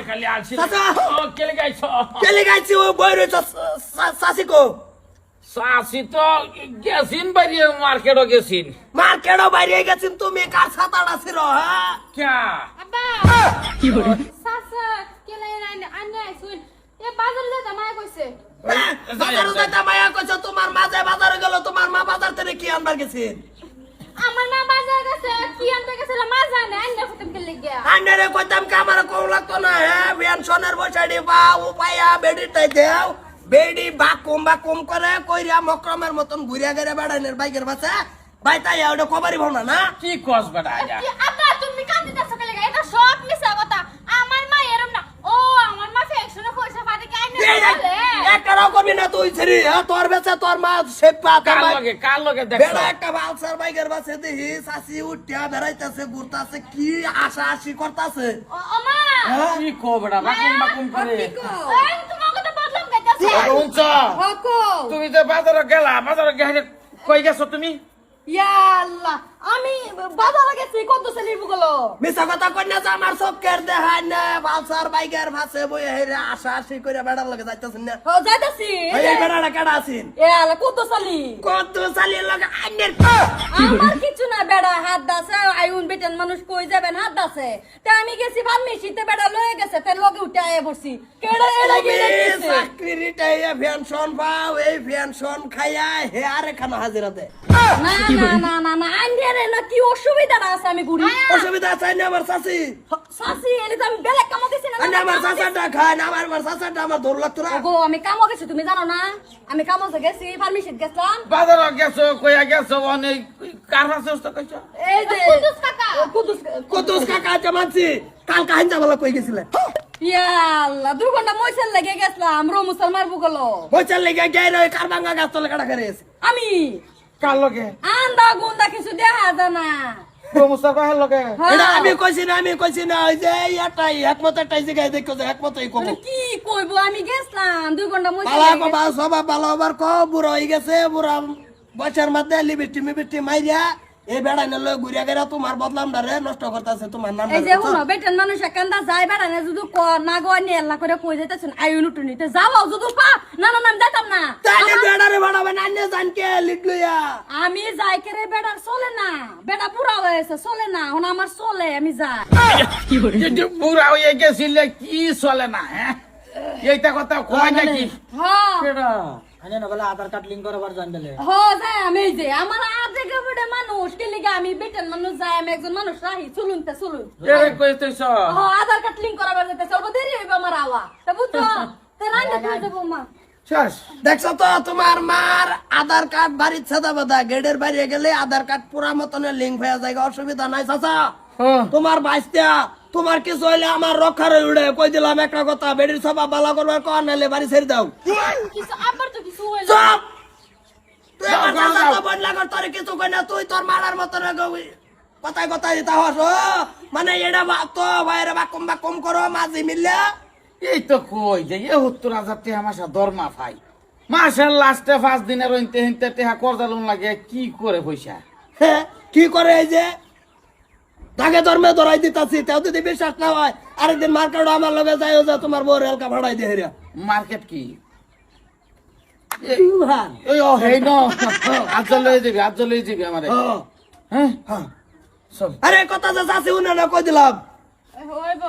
খালি আলছি চাচা ও কেলে গাইছো কেলে গাইছি ও বই রয়েছে চাচি কো চাচি তো গেছিন বাইরে মার্কেটও গেছিন মার্কেটও বাইরে গেছিন তুমি কার ছাতাটা ছিল হ্যাঁ ক্যা আব্বা কি বলে সাসা কেলে আইনে আইছুন এ বাজারে যেতে মায়া কইছে বাজারে যাইতা মায়া কইছো তোমার মাঝে বাজারে গেল তোমার মা বাজার থেকে কি আনবার গেছেন আমার মা বাজারে গেছে কি আনতে গেছিল মা জানে আইনে কইতাম কেলে গিয়া আন্ডারে কইতাম কি আমার কোন লাগতো না হ্যাঁ পেনশনের বসাড়ি বা উপায়া বেডিটাই দেও বেডি বাকুম করে কইরা মক্রমের মতন ঘুরিয়া গেরে বেড়াইনের বাইকের বাসা বাইতাই ওটা কবারই ভাও না কি কস বেটা আজা আব্বা তুমি কাঁদিতেছ কেলে গিয়া এটা সব মিছা কথা আমার মা এরম না ও আমার মা ফেকশনে পয়সা পাতে কি আইনে বলে একটাও করবি না তুই ছেড়ি হ্যাঁ তোর বেচা তোর মা সেপা কার লগে দেখছ বেড়া একটা বালসার বাইকের বাসে দেখি চাষি উঠিয়া বেড়াইতেছে ঘুরতাছে কি আশা আশি করতাছে ও মা কি কো বেটা বাকুম করে এই তোমাকে তো বদলাম গাইতাছে শুনছ হকো তুমি যে বাজারে গেলা বাজারে গেলে কই গেছো তুমি ইয়া আল্লাহ আমি বাজারে গেছি কত সেলিব গুলো মিছা কথা কই না যে আমার চোখের দেখাই না বালসার বাইকের ভাসে বই হেরে আশা আশি করে বেড়ার লগে যাইতাছেন না ও যাইতাছি এই বেড়াটা কেডা আছেন এ আল্লাহ কত সালি কত চালিয়ে লগে আইনের আমার কিছু না বেড়া হাত দাসে আইউন বেটেন মানুষ কই যাবেন হাত দাসে তে আমি গেছি ফার্মেসিতে বেড়া লয়ে গেছে তে লগে উঠে আয়ে বসি কেডা এলা গেলে কিছে চাকরি রিটাইয়া পেনশন পাও এই পেনশন খাইয়া হে আর এখানে হাজিরা দে না না না না আন্ডিয়ারে না কি অসুবিধা আছে আমি ঘুরি অসুবিধা চাই না আমার চাচি সাসি এলে তো আমি বেলেগ কামো গেছি না আন্না আমার চাচাটা খায় না আমার চাচাটা আমার দৌড় লাগতো না ওগো আমি কামো গেছি তুমি জানো না আমি কামো গেছি ফার্মেসিতে গেছিলাম বাজারে গেছো কইয়া গেছো অনেক কার আছে তো কইছো এই যে কুদুস কাকা কতুস কাকা জামানছি কাল কাহিন যাবলা কই গেছিলে ইয়া আল্লাহ 2 ঘন্টা মইছেল লাগে গেছলাম রো মুসলমান বুগলো বইচাল লেগে গায় রই কারবাঙ্গা গাছ তলে কাটা করে আছে আমি কার লগে আন্দা গুন্দা কিছু দেখা জানা মুস্তাফা কার লগে এটা আমি কইছি না ওই যে এটাই একমত একটাই জায়গায় দেখো যে একমতই কব কি কইবো আমি গেছলাম 2 ঘন্টা মইছেল বালা কো বাল সবা ভালো আবার ক বুড়ো হই গেছে বুড়া বছর মধ্যে লিবিটি মাইরা এই বেড়া না লয় ঘুরিয়া গেরা তোমার বদলাম ডারে নষ্ট করতেছে তোমার নাম এই যে হুনো বেটেন মানুষ একান্দা যাই বেড়া না যদি ক না গো নি আল্লাহ করে কই যাইতাছেন আইউন উঠুনি তে যাও যদি পা না না আমি যাইতাম না তাইলে বেড়ারে বাড়াবে না আন্নে জান কে লিখলুয়া আমি যাই করে বেড়ার চলে না বেড়া পুরা হয়েছে চলে না এখন আমার চলে আমি যাই যে বুড়া হয়ে গেছিলে কি চলে না হ্যাঁ এইটা কথা কয় নাকি হ্যাঁ কেডা আনে না বলে আধার কার্ড লিংক করাবার জান দিলে যাই আমি এই যে আমার আধে গবড়ে মানুষ কে লিগা আমি বেটেন মানুষ যাই আমি একজন মানুষ রাহি চলুন এরে কইতেছ আধার কার্ড লিংক করাবার যেতে চলবো দেরি হইবে আমার আওয়া তা বুঝছো তে রান্না করে দেবো মা শেষ দেখছো তো তোমার মার আধার কার্ড বাড়ির ছাদা বাঁধা গেটের বাইরে গেলে আধার কার্ড পুরা মতনের লিঙ্ক হয়ে যায় অসুবিধা নাই চাচা তোমার বাইস্তা তোমার কিছু হইলে আমার রক্ষার উড়ে কই দিলাম একটা কথা বেডির সবা বালা করবার কর নাইলে বাড়ি ছেড়ে দাও কিছু আবার তো কিছু হইল চুপ তুই আমার চাচা তো বদলা কর তোর কিছু কই না তুই তোর মারার মতন কথায় দিতে হস মানে এটা তো বাইরে বা কম করো মাঝি মিললে এই তো কই যে ৭০,০০০ টাকা মাসে দরমা পাই মাসের লাস্টে 5 দিনের রইতে হিনতে টাকা কর্জা লোন লাগে কি করে পয়সা হ্যাঁ কি করে এই যে তাকে ধর্মে ধরাই দিতাছি তেও যদি বিশ্বাস না হয় আরেকদিন মার্কেট আমার লগে যাই যে তোমার বউ রেলকা ভাড়াই দিয়ে হেরিয়া মার্কেট কি এই ও হেই ন আজ লই যাবি আমারে হ্যাঁ চল আরে কথা যে চাষি উনি না কই দিলাম হইব